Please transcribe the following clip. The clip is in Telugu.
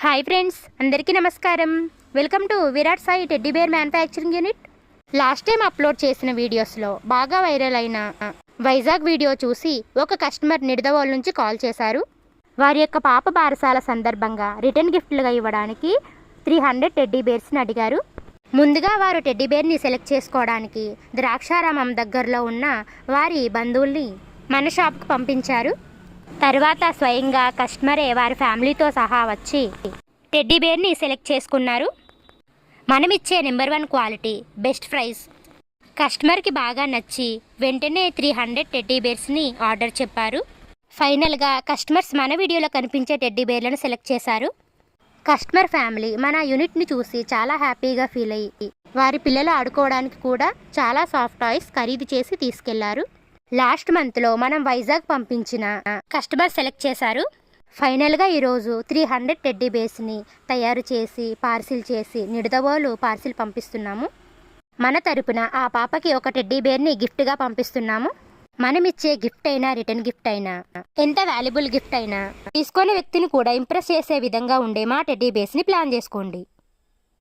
హాయ్ ఫ్రెండ్స్, అందరికీ నమస్కారం. Welcome to Virat Sai teddy bear manufacturing unit. Last time upload చేసిన వీడియోస్లో బాగా వైరల్ అయిన వైజాగ్ వీడియో చూసి ఒక కస్టమర్ నిడదవోలు నుంచి కాల్ చేశారు. వారి యొక్క పాప బారసాల సందర్భంగా రిటర్న్ గిఫ్ట్లుగా ఇవ్వడానికి 300 టెడ్డీ బేర్స్ని అడిగారు. ముందుగా వారు టెడ్డీ బేర్ని సెలెక్ట్ చేసుకోవడానికి ద్రాక్షారామం దగ్గరలో ఉన్న వారి బంధువుల్ని మన షాప్కి పంపించారు. తర్వాత స్వయంగా కస్టమరే వారి ఫ్యామిలీతో సహా వచ్చి టెడ్డీ బేర్ని సెలెక్ట్ చేసుకున్నారు. మనమిచ్చే నెంబర్ 1 క్వాలిటీ, బెస్ట్ ప్రైస్ కస్టమర్కి బాగా నచ్చి వెంటనే 300 టెడ్డీ బేర్స్ని ఆర్డర్ చెప్పారు. ఫైనల్గా కస్టమర్స్ మన వీడియోలో కనిపించే టెడ్డీ బేర్లను సెలెక్ట్ చేశారు. కస్టమర్ ఫ్యామిలీ మన యూనిట్ని చూసి చాలా హ్యాపీగా ఫీల్ అయ్యి వారి పిల్లలు ఆడుకోవడానికి కూడా చాలా సాఫ్ట్ టాయ్స్ ఖరీదు చేసి తీసుకెళ్లారు. లాస్ట్ మంత్లో మనం వైజాగ్ పంపించిన కస్టమర్ సెలెక్ట్ చేశారు. ఫైనల్గా ఈరోజు 300 టెడ్డీ బేర్స్ని తయారు చేసి పార్సిల్ చేసి నిడదవోలు పార్సిల్ పంపిస్తున్నాము. మన తరపున ఆ పాపకి ఒక టెడ్డీ బేర్ని గిఫ్ట్గా పంపిస్తున్నాము. మనం ఇచ్చే గిఫ్ట్ అయినా రిటర్న్ గిఫ్ట్ అయినా ఎంత వాల్యుబుల్ గిఫ్ట్ అయినా తీసుకునే వ్యక్తిని కూడా ఇంప్రెస్ చేసే విధంగా ఉండే మా టెడ్డీ బేర్స్ని ప్లాన్ చేసుకోండి.